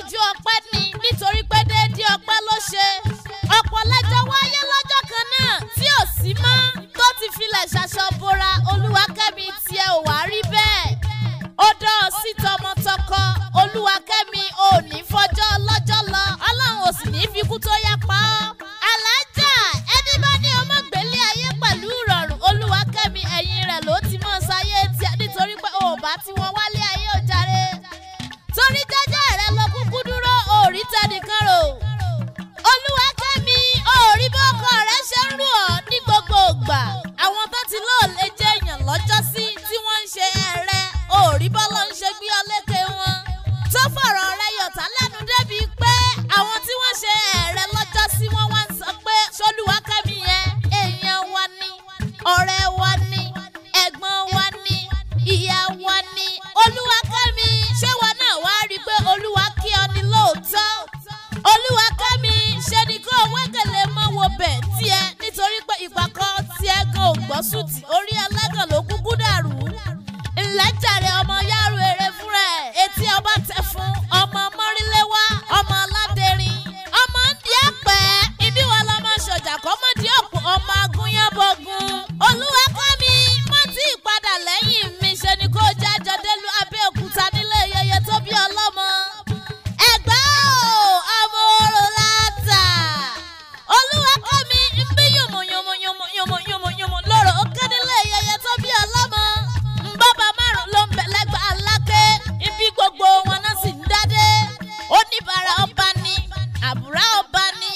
jíjú ọpẹ́ ni nítorí pé déédéé ọpẹ́ ló ṣe. Ọ̀pọ̀ lẹ́jọ́ wáyé lọ́jọ́ kan náà tí ò sí mọ́ tó ti filẹ̀ ṣaṣọ bora. Olúwakẹ́mi tiẹ̀ ò wá rí bẹ́ẹ̀. Ó dán ọ sí tọmọtọkọ. Olúwakẹ́mi ò ní fọjọ́ lọ́jọ́ lọ. Ọlọ́run ò sì ní fi kú tó yá pa ọ́. Alájà ẹni bá ní ọmọ gbélé ayé pẹ̀lú ìrọ̀rùn. Olúwakẹ́mi ẹ̀yìn rẹ̀ ló ti mọ̀ sáyé tiẹ̀ nítorí pé ò bá tí wọ́n wálé ayé ò jàre. Torí jẹ́jẹ́ rẹ̀ lọ kúkú dúró òrí tẹnìkan rò. Olúwakẹ́mi òrí bí ọkọ rẹ̀ ṣe ń rú ọ ní gbogbo ìgbà. Àwọn tó ti lóò lè jẹ́ èèyàn lọ́jọ́sí tí wọ́n ń ṣe ẹ̀rẹ́ òrí bọ́lọ́ ń ṣe gbé ọlékè wọn. Tó fọ̀rọ̀ rẹ̀ yọ̀tá lẹ́nu débi pé àwọn tí wọ́n ṣe ẹ̀rẹ́ lọ́jọ́sí wọ́n wá ń sọ pé ṣolúwakẹ́mi yẹn èèyàn wa ni, ọ̀rẹ́ wa ni, ẹ̀gbọ́n wa ni, ìyá wa ni. Olúwakẹ́mi ṣé wọn náà wá rí i pé Olúwa kí ọ ní lóòótọ́? Olúwakẹ́mi ṣe ni kó wẹ́gẹ̀lẹ̀ mọ́ wo bẹ̀ tiẹ̀ nítorí pé ìpàkọ́ tiẹ̀ gan ò gbọ́ sùtì orí ẹlẹ́gàn ló kúkú dàrú. Ìlẹ́jàre ọmọ yàrá èrè fúnra ẹ̀ etí ọba tẹ fún ọmọ mọ́ríléwá ọmọ aládẹrin ọmọ díẹ̀pẹ́ ibi wọn lọ́mọ ṣọjà kọ́mọdé ọ̀pọ̀ ọmọ agúnyánbọ̀gùn. Olúwakẹ́mi mọ́ tí ìpadà lẹ́yìn mi ṣe ni kó jájọ délùú Abẹ́òkúta nílé yẹyẹ tó bí ọlọ́mọ. Ẹ̀gbá o ọmọ orò láta. Olúwakẹ́mi ń bí yùmùyùmùyùmùyùmùyùmù lọ́rọ̀ ó ké nílé yẹyẹ tó bí ọlọ́mọ. Bàbá márùn ló ń bẹ lẹ́gbà aláké ibi gbogbo wọn náà sì ń dádé. Oníbàárà ọba ni, àbúrá ọba ni,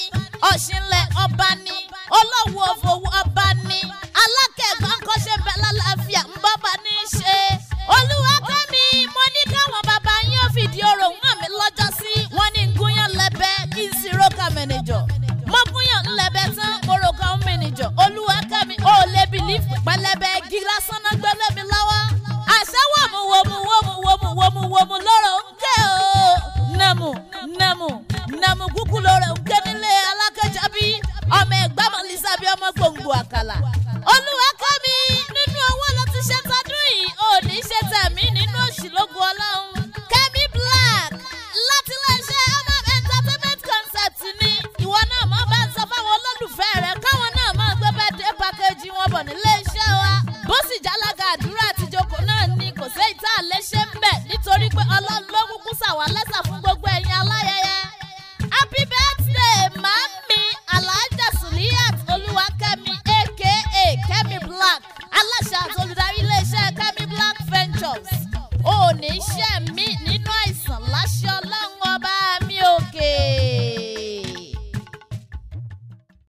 ọ̀ṣinlẹ̀ ọba ni, olówó òfòwò ọba ni, alákẹ̀gbọ́n kọ́ṣẹ́ bẹ lálàáfíà ń bàbá ní í ṣe. Olúwakẹ́mi mo ní káwọn bàbá yín ó fìdí orò hàn mí lọ́jọ́ sí. Wọ́n ní gúnyán lẹ́bẹ̀ kí n sì rókà mẹ́nìjọ. Mo gúnyán lẹ́bẹ̀ tán mo rókà ń mẹ́nìjọ. Olúwakẹ́mi ó lè bìlífù pẹlẹbẹ igi lásán náà gbẹ́lẹ́ mi lọ́wọ́. Àṣẹ wòmù lọ́rọ̀ ń ké o. Nàmù kúkú lọ́rọ̀ ń ké nílé alákẹ́jábí. Ọmọ ẹ̀gbámọ̀ Lisa bí ọmọ gbòǹgbò àkàlà. Olúwakẹ́mi nínú owó ló ti ṣe tọdún yìí. Ò ní ṣe tẹ̀mí nínú òṣìlógún Ọlọ́run. Kẹ́mi Black láti iléeṣẹ́ Amam Entertainment Concept ni. Ìwọ náà máa bá ń sọ fáwọn olólùfẹ́ rẹ̀ káwọn náà máa gbé birthday package wọn bọ̀ nílé iṣẹ́ wa. Bó sì jálága àdúrà àtijọ́ náà ni kò sí ìta àléṣe ń bẹ̀ nítorí pé Ọlọ́run ló kúkú sàwálẹ́sà